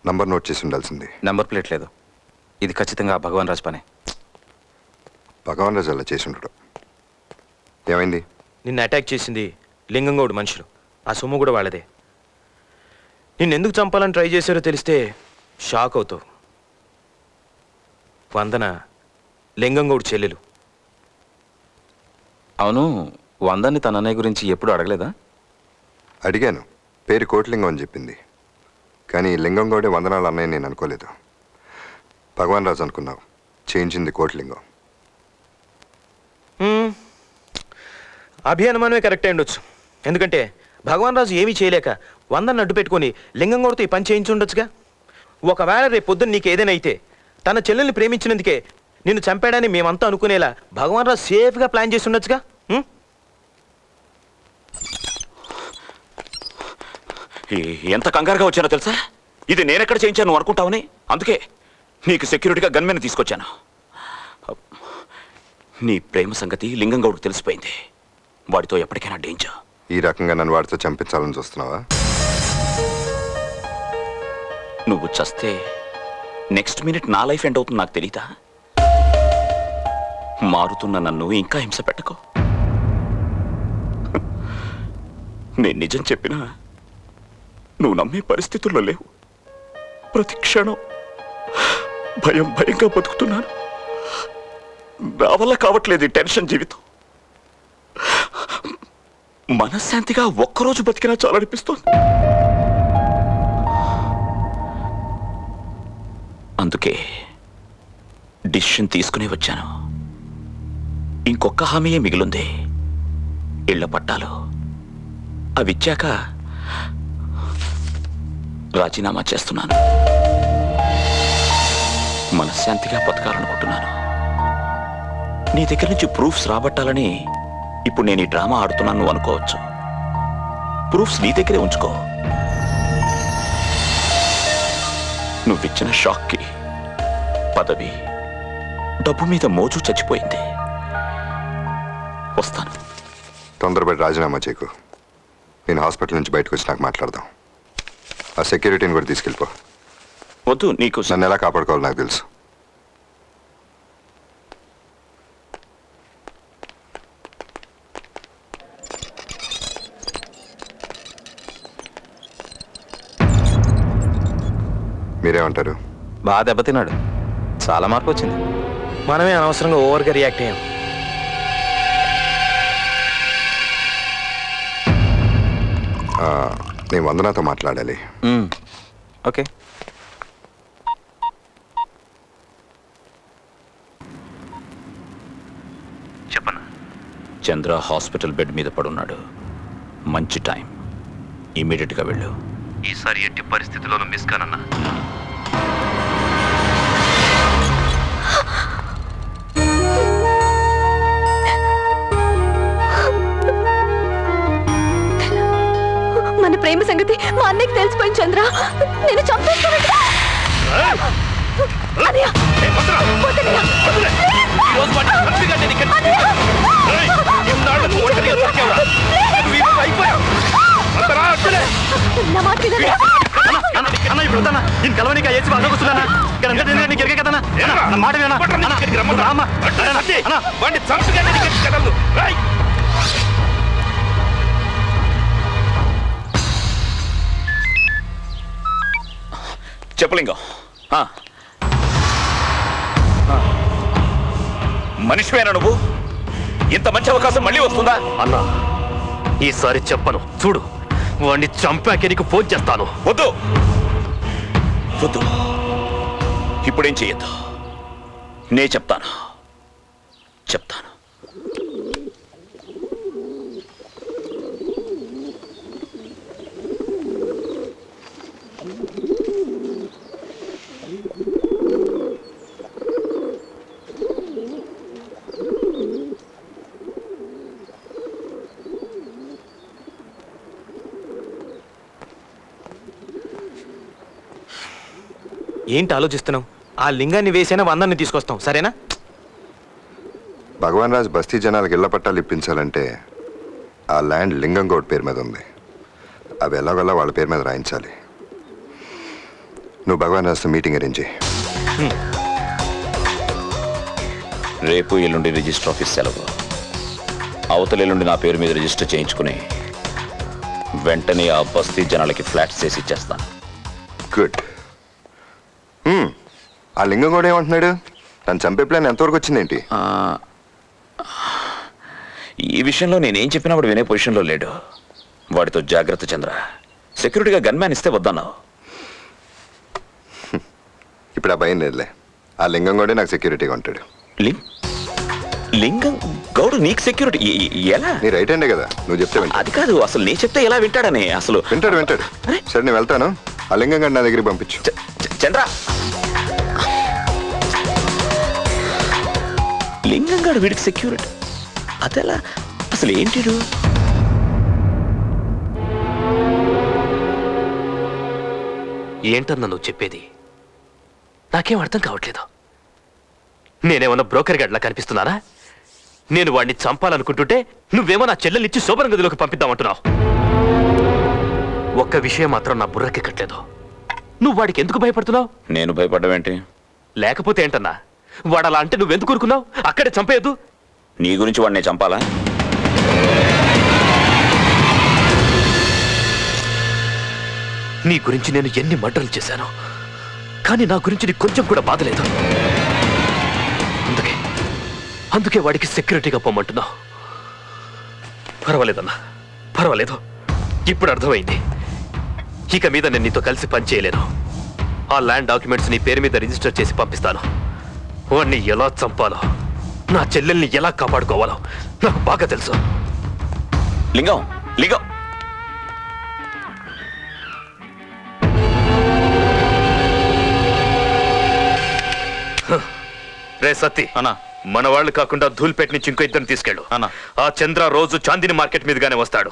Number note చేసి ఉండాల్సింది. Number plate లేదు. ఇది ఖచ్చితంగా భగవాన్ రాజ్ పనే. భగవాన్ రాజు అలా చేసి ఉండడు. ఏమైంది? నిన్ను అటాక్ చేసింది లింగంగౌడ్ మనుషులు. ఆ సొమ్ము కూడా వాళ్ళదే. నిన్నెందుకు చంపాలని ట్రై చేశారో తెలిస్తే షాక్ అవుతావు. వందన లింగంగౌడ్ చెల్లెలు. అవును, వందాన్ని తన అన్నయ్య గురించి ఎప్పుడు అడగలేదా? అడిగాను. పేరు కోటిలింగం అని చెప్పింది. కానీ లింగం గౌడే వందనాలు అన్నయ్య నేను అనుకోలేదు. భగవాన్ రాజు అనుకున్నావు. చేయించింది కోటిలింగం. అభియానమానమే కరెక్ట్ అయి ఉండొచ్చు. ఎందుకంటే భగవాన్ రాజు ఏమీ చేయలేక వందన్ని అడ్డు పెట్టుకొని లింగంగౌడితో ఈ పని చేయించి ఉండొచ్చుగా. ఒకవేళ రేపు పొద్దున్న నీకు ఏదైనా అయితే తన చెల్లెల్ని ప్రేమించినందుకే నిన్ను చంపాడని మేమంతా అనుకునేలా భగవాన్ రాజు సేఫ్గా ప్లాన్ చేసి ఉండొచ్చుగా. ఎంత కంగారుగా వచ్చానో తెలుసా? ఇది నేనెక్కడ చేయించాను నువ్వు అనుకుంటావని. అందుకే నీకు సెక్యూరిటీగా గన్మెన్ తీసుకొచ్చాను. నీ ప్రేమ సంగతి లింగంగౌడ్కి తెలిసిపోయింది. వాడితో ఎప్పటికైనా డేంజర్. ఈ రకంగా నన్ను వాడితో చంపించాలని చూస్తున్నావా? నువ్వు చస్తే నెక్స్ట్ మినిట్ నా లైఫ్ ఎండ్ అవుతుంది. నాకు తెలీదా? మారుతున్న నన్ను ఇంకా హింస పెట్టకు. నేను నిజం చెప్పినా నువ్వు నమ్మే పరిస్థితుల్లో లేవు. ప్రతి క్షణం భయం భయంగా బతుకుతున్నాను. నా వల్ల కావట్లేదు ఈ టెన్షన్ జీవితం. మనశ్శాంతిగా ఒక్కరోజు బతికినా చాలనిపిస్తోంది. అందుకే డిసిషన్ తీసుకునే వచ్చాను. ఇంకొక హామీయే మిగిలింది. ఇళ్ల పట్టాలు అవి ఇచ్చాక రాజీనామా చేస్తున్నాను. మనశ్శాంతిగా బతకాలనుకుంటున్నాను. నీ దగ్గర నుంచి ప్రూఫ్స్ రాబట్టాలని ఇప్పుడు నేను ఈ డ్రామా ఆడుతున్నాను నువ్వు అనుకోవచ్చు. ప్రూఫ్స్ నీ దగ్గరే ఉంచుకో. నువ్విచ్చిన షాక్కి పదవి డబ్బు మీద మోజు చచ్చిపోయింది. వస్తాను. తొందరపడి రాజీనామా చేయకు. నేను హాస్పిటల్ నుంచి బయటకు వచ్చి నాకు మాట్లాడదాం. ఆ సెక్యూరిటీని కూడా తీసుకెళ్ళిపో. వద్దు, నీకు నన్ను ఎలా కాపాడుకోవాలో నాకు తెలుసు. మీరేమంటారు? బాగా దెబ్బతిన్నాడు. చాలా మార్పు వచ్చింది. మనమే అనవసరంగా ఓవర్గా రియాక్ట్ అయ్యాం. నేను వందనాతో మాట్లాడాలి. ఓకే. చెప్పనా? చంద్ర హాస్పిటల్ బెడ్ మీద పడున్నాడు. మంచి టైం. ఇమీడియట్గా వెళ్ళు. ఈసారి ఎట్టి పరిస్థితుల్లోనూ మిస్ కానన్నా. మన ప్రేమ సంగతి మా అన్నయ్యకి తెలిసిపోయింది చంద్ర. నేను చంపేస్తాను. చెప్పలింగం, మనిషివేనా నువ్వు? ఇంత మంచి అవకాశం మళ్ళీ వస్తుందా? అన్నా, ఈసారి చెప్పను. చూడు, వాడిని చంపాకే నీకు ఫోన్ చేస్తాను. వద్దు వద్దు, ఇప్పుడేం చెయ్యొద్దు. నే చెప్తాను. ఏంటి ఆలోచిస్తున్నావు? ఆ లింగాన్ని వేసైనా వందాన్ని తీసుకొస్తాం, సరేనా? భగవాన్ రాజ్ బస్తీ జనాలకు ఇళ్ల పట్టాలు ఇప్పించాలంటే ఆ ల్యాండ్ లింగంగౌడ్ పేరు మీద ఉంది. అవి ఎలాగోలా వాళ్ళ పేరు మీద రాయించాలి. నువ్వు భగవాన్ రాజుతో మీటింగ్ అరేంజ్ చేయి. రేపు ఎల్లుండి రిజిస్టర్ ఆఫీస్ సెలవు. అవతల ఎల్లుండి నా పేరు మీద రిజిస్టర్ చేయించుకుని వెంటనే ఆ బస్తీ జనాలకి ఫ్లాట్స్ చేసి ఇచ్చేస్తాను. గుడ్. ఆ లింగం కూడా ఏమంటున్నాడు? తను చంపే ప్లాన్ ఎంతవరకు వచ్చిందేంటి? ఈ విషయంలో నేనేం చెప్పినా వాడు వినే పొజిషన్లో లేడు. వాడితో జాగ్రత్త చంద్ర. సెక్యూరిటీగా గన్మ్యాన్ ఇస్తే వద్దన్నావు. ఇప్పుడు ఆ భయం లేదులే. ఆ లింగం కూడా నాకు సెక్యూరిటీగా ఉంటాడు. లింగం గౌడు నీకు సెక్యూరిటీ ఎలా? నీ రైట్ హ్యాండే కదా, నువ్వు చెప్తే వింటా. అది కాదు, అసలు నీ చెప్తే ఎలా వింటాడని. అసలు వింటాడు. సరే నేను వెళ్తాను. ఆ లింగం గారిని నా దగ్గరికి పంపించు. చంద్ర, లింగం గాడు వీడికి సెక్యూరిటీ అదెలా? అసలు ఏంటిడు? ఏంటన్నా నువ్వు చెప్పేది? నాకేం అర్థం కావట్లేదు. నేనేమన్నా బ్రోకర్ గడ్లా కనిపిస్తున్నానా? నేను వాడిని చంపాలనుకుంటుంటే నువ్వేమో నా చెల్లెలిచ్చి శోభన గదిలోకి పంపిద్దామంటున్నావు. ఒక్క విషయం మాత్రం నా బుర్రకెక్కట్లేదు. నువ్వు వాడికి ఎందుకు భయపడుతున్నావు? నేను భయపడ్డావేంటి? లేకపోతే ఏంటన్నా, వాడు అలా అంటే నువ్వెందుకు ఊరుకున్నావు? అక్కడే చంపేయద్దు. నీ గురించి వాడిని చంపాలా? నీ గురించి నేను ఎన్ని మర్డర్లు చేశాను, కానీ నా గురించి నీకు కొంచెం కూడా బాధ లేదు. అందుకే వాడికి సెక్యూరిటీగా పొమ్మంటున్నావు. పర్వాలేదన్నా, పర్వాలేదు. ఇప్పుడు అర్థమైంది. ఇక మీద నేను నీతో కలిసి పని చేయలేను. ఆ ల్యాండ్ డాక్యుమెంట్స్ నీ పేరు మీద రిజిస్టర్ చేసి పంపిస్తాను. వాడిని ఎలా చంపాలో, నా చెల్లెల్ని ఎలా కాపాడుకోవాలో నాకు బాగా తెలుసు. లింగం, లింగం, రే సత్తి అన్నా, మన వాళ్ళు కాకుండా ధూల్పేట నుంచి ఇంకో ఇద్దరిని తీసుకెళ్ళు. అన్నా. ఆ చంద్ర రోజు చాందిని మార్కెట్ మీదుగానే వస్తాడు.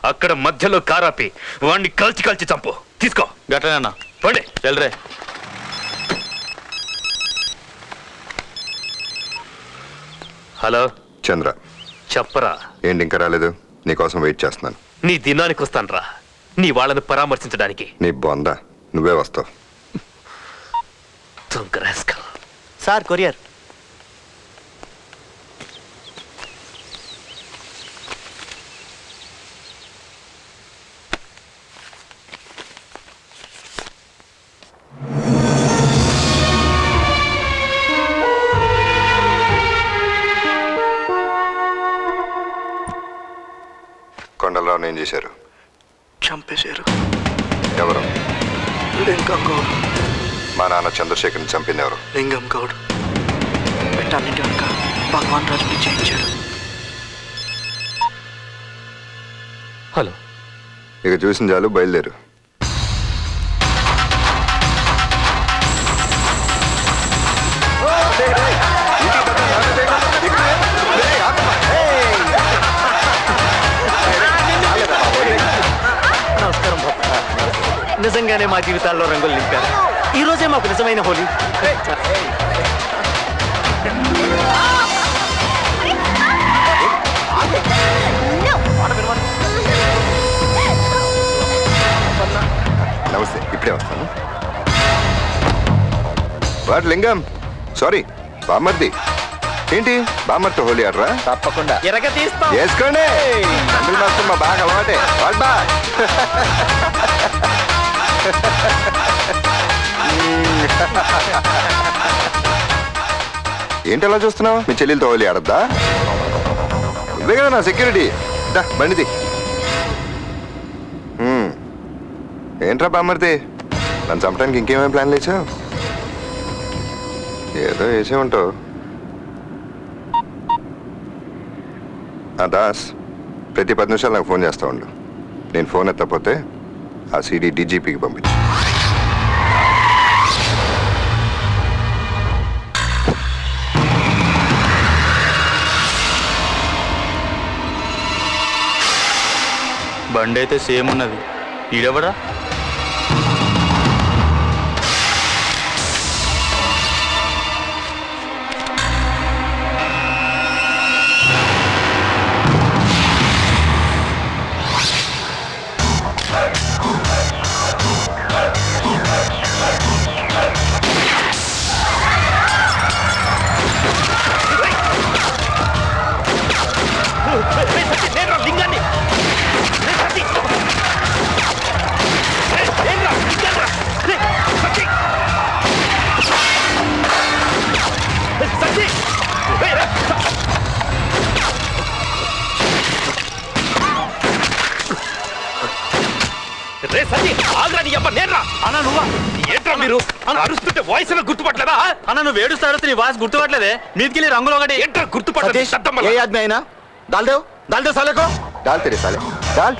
అక్కడ మధ్యలో కారాపి వాడిని కాల్చి చంపు. తీసుకో. గట్లనే అన్నా. పండి చెల్లరే. హలో చంద్ర, చెప్పరా. ఏంటి ఇంకా రాలేదు? నీకోసం వెయిట్ చేస్తున్నాను. నీ దినానికి వస్తానురా, నీ వాళ్ళని పరామర్శించడానికి. నీ బొంద, నువ్వే వస్తావు. Sir courier. కొండలరావుని ఏం చేశారు? చంపేశారు. ఎవరు? లింగం గౌడ్. మా నాన్న చంద్రశేఖర్ని చంపింది ఎవరు? లింగం గౌడ్ పెట్టాలంటే కనుక భగవాన్ రాజుని చేయించాడు. హలో, ఇక చూసిన చాలు, బయలుదేరు. నమస్కారం బాబు. నిజంగానే మా జీవితాల్లో రంగులు నింపారు. ఈ రోజే మాకు నిజమైన హోలీ. నమస్తే, ఇప్పుడే వస్తాను. వాడు లింగం, సారీ బామ్మర్ది. ఏంటి బామ్మర్తో హోలీ ఆడరా? తప్పకుండా ఎరగ తీస్తాం. వేసుకోండి. రంగులు మాత్రం మా బాగా అలవాటే. వాడు బా. ఏంటి అలా చూస్తున్నావు? మీ చెల్లెలతో హోలీ ఆడద్దా? నువ్వే కదా నా సెక్యూరిటీ. దా బండిది. ఏంట్రా బామ్మర్ది, నన్ను చంపడానికి ఇంకేమేమి ప్లాన్ లేచావు? ఏదో వేసే ఉంటావు. దాస్, ప్రతి 10 నిమిషాలు నాకు ఫోన్ చేస్తూ ఉండు. నేను ఫోన్ ఎత్తకపోతే ఆ సీడీ డీజీపీకి పంపించు. బండి అయితే సేమ్ ఉన్నది. ఈడెవడా? రే సన్నీ ఆగ్రా నీ అబ్బ నేన్రా అన్న నువ్వా ఏంట్రా మీరు అరుస్తుంటే వాయిస్ అయినా గుర్తుపట్టలేదా అన్న నువ్వు ఏడుస్తాడు నీ వాయిస్ గుర్తుపట్టలేదే మీదికెళ్ళి రంగులు ఒకటి ఏంట్రా గుర్తుపట్టలేదు శబ్దం వల్ల. ఏ ఆద్మీ అయినా దాల్ దేవ్ సాలే కో डाल तेरे साले डाल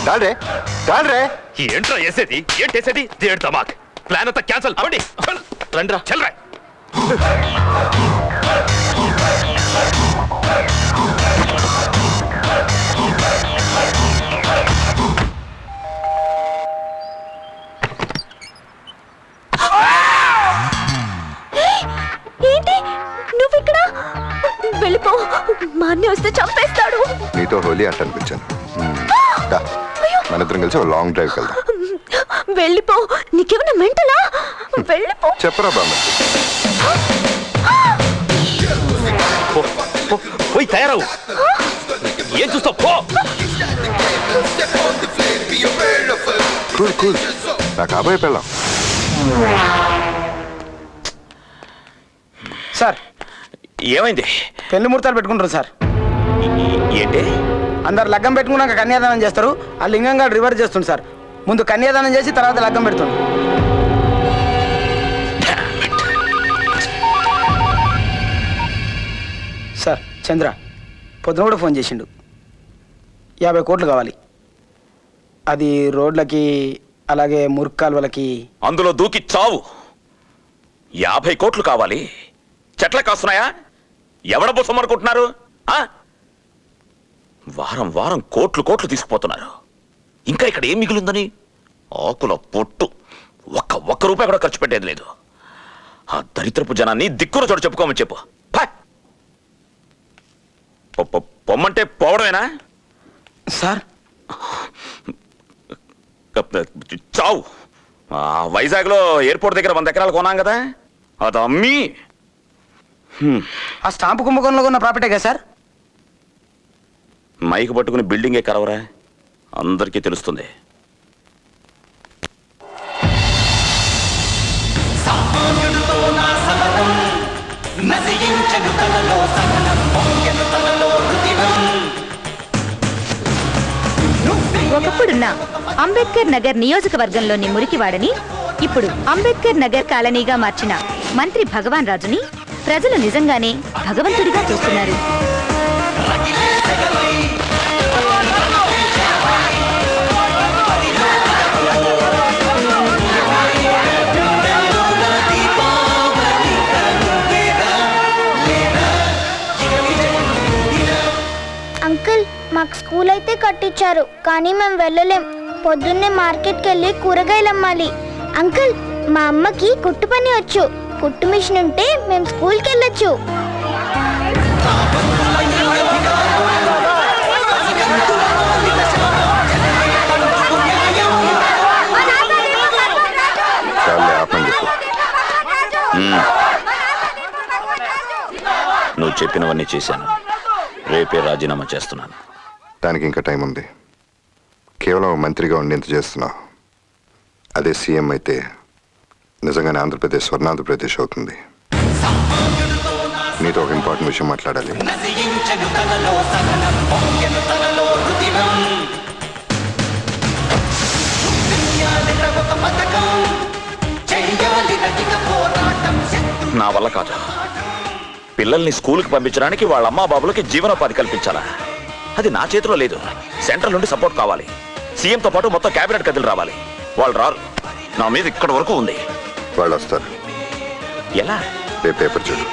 डाल रे ఏంట్రా వేసేది ఏంటేసేది దేడు తమాక్ ప్లాన్ అంతా క్యాన్సల్ అవ్వండి రండ్రా చల్రా ఏంటి నువ్వు ఇక్కడ వెళ్ళిపో మా అన్నయ్య వస్తే చంపేస్తాడు నీతో హోలీ ఆట అనిపించాను దా మన ఇద్దరం కలిసి ఒక లాంగ్ డ్రైవ్కి వెళ్దాం వెళ్ళిపో నీకేమైనా మెంటలా వెళ్ళిపో చెప్పరా బామ్మ పోయి తయారవు ఏం చూస్తావు పో కూల్ కూల్ నా కాబోయే పెళ్ళాం సార్ ఏమైంది? పెళ్లి ముహూర్తాలు పెట్టుకుంటారు సార్. ఏంటి? అందరు లగ్గం పెట్టుకున్నాక కన్యాదానం చేస్తారు. ఆ లింగంగా రివర్స్ చేస్తుంది సార్. ముందు కన్యాదానం చేసి తర్వాత లగ్గం పెడుతుంది. సార్ చంద్ర పొద్దున కూడా ఫోన్ చేసిండు. 50 కోట్లు కావాలి. అది రోడ్లకి అలాగే మురుక్కాలువలకి. అందులో దూకి చావు. 50 కోట్లు కావాలి. చెట్ల కాస్తున్నాయా? ఎవడ బుసం అనుకుంటున్నారు? వారం వారం కోట్లు కోట్లు తీసుకుపోతున్నారు. ఇంకా ఇక్కడ ఏం మిగిలిందని? ఆకుల పొట్టు. ఒక్క రూపాయి కూడా ఖర్చు పెట్టేది లేదు. ఆ దరిద్రపు జనాన్ని దిక్కున చోటు చెప్పుకోమని చెప్పు. పొమ్మంటే పోవడమేనా? సార్ చావు. వైజాగ్లో ఎయిర్పోర్ట్ దగ్గర 100 ఎకరాలు కొన్నాం కదా, అది అమ్మి. ఆ స్టాంపు కుంభకోణంలో ఉన్న ప్రాపర్టీ కదా సార్? మైకు పట్టుకుని బిల్డింగే కరవరా, అందరికీ తెలుస్తుంది. ఒకప్పుడున్న అంబేద్కర్ నగర్ నియోజకవర్గంలోని మురికివాడని ఇప్పుడు అంబేద్కర్ నగర్ కాలనీగా మార్చిన మంత్రి భగవాన్ రాజుని ప్రజలు నిజంగానే భగవంతుడిగా చూస్తున్నారు. అంకుల్ మాకు స్కూల్ అయితే కట్టించారు, కానీ మేము వెళ్ళలేం. పొద్దున్నే మార్కెట్కి వెళ్ళి కూరగాయలు అమ్మాలి. అంకుల్ మా అమ్మకి కుట్టు పని వచ్చు. కుట్టు మిషన్ ఉంటే మేము స్కూల్కి వెళ్ళొచ్చు. నువ్వు చెప్పినవన్నీ చేశాను. రేపే రాజీనామా చేస్తున్నాను. దానికి ఇంకా టైం ఉంది. కేవలం మంత్రిగా ఉండి ఇంత చేస్తున్నావు. అదే సీఎం అయితే నిజంగానే ఆంధ్రప్రదేశ్ స్వర్ణాంధ్రప్రదేశ్ అవుతుంది. నీతో ఒక ఇంపార్టెంట్ విషయం మాట్లాడాలి. నా వల్ల కాదు. పిల్లల్ని స్కూల్కి పంపించడానికి వాళ్ళ అమ్మా బాబులకి జీవనోపాధి కల్పించాలా? అది నా చేతిలో లేదు. సెంట్రల్ నుండి సపోర్ట్ కావాలి. సీఎంతో పాటు మొత్తం క్యాబినెట్ కదిలి రావాలి. వాళ్ళు రారు. నా మీద ఇక్కడ వరకు ఉంది. వాళ్ళు వస్తారు. ఎలా? పేపర్ చూడు.